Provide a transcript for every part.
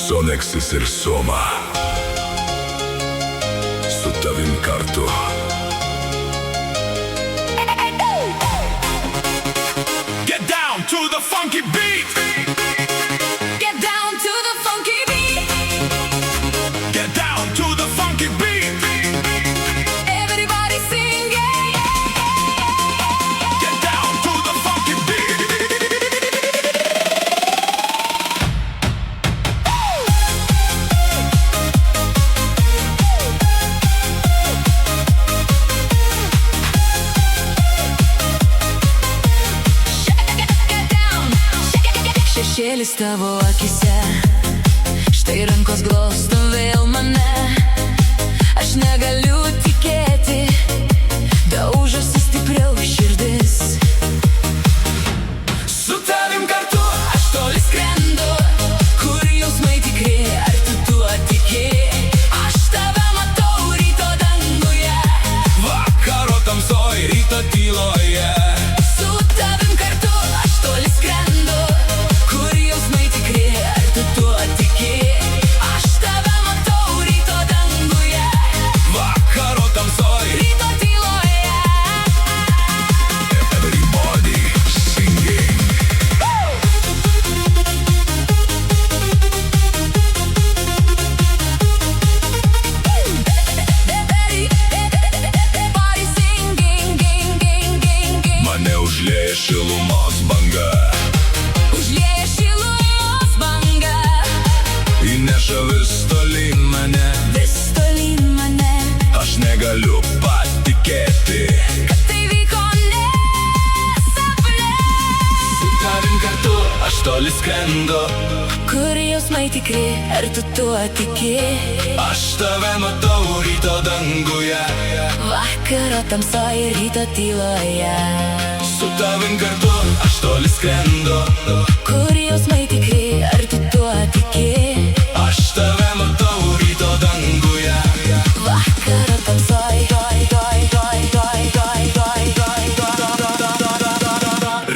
Soneksis ir Soma su tavim kartu. Get down to the funky beat. Get down to the funky beat. Get down to the funky beat. Everybody sing, yeah. Get down to the funky beat. Šešėlis tavo akise, štai rankos glosto vėl mane. Aš negaliu tikėti, daužosi stipriau širdis. Su tavim kartu aš toli skrendu, kur jausmai tikri, ar tu tuo tiki? Aš tave matau ryto danguje, Vakaro tamsoj, ryto tyloje. su tavim kartu aš toli skrendu, kur jausmai tikri, ar tu tuo tiki? Aš tave matau ryto danguje, Vakaro tamsoj. ryto tyloje. Everybody singing. Everybody singing, ging, ging, ging, ging. Mane užlieja šilumos banga, Užlieja šilumos banga, įneša vis tolyn mane. vis tolyn mane. Aš negaliu patikėti, Kad tai vyko ne sapne, Su tavim kartu aš toli skrendu, kur jausmai tikri, ar tu tuo tiki? aš tave matau ryto danguje. Vakaro tamsoj, ryto tyloje. Su tavim kartu aš toli skrendu, Kur jausmai tikri, ar tu tuo tiki? aš tave matau ryto danguje. Vakaro tamsoj,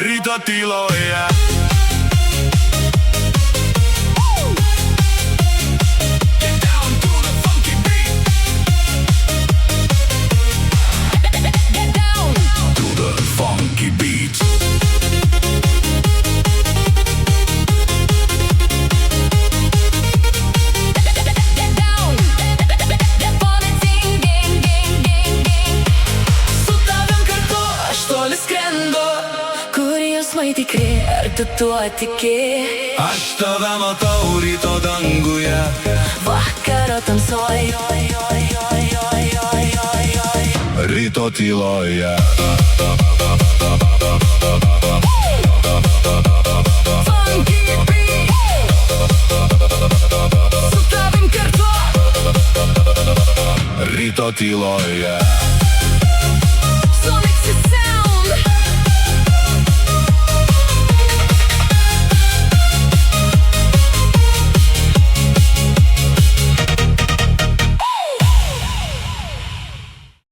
Ryto tyloje. Get down to the funky beat. get down. to the funky beat. Get down, get on it, sing, ging, ging, ging, ging. Su tavim kartu aš toli skrendu, Kur jausmai tikri, ar tu tuo tiki? aš tave matau ryto danguje. Vakaro tamsoj, Ryto tyloje. funky beat. Su tavim kartu. Ryto tyloje.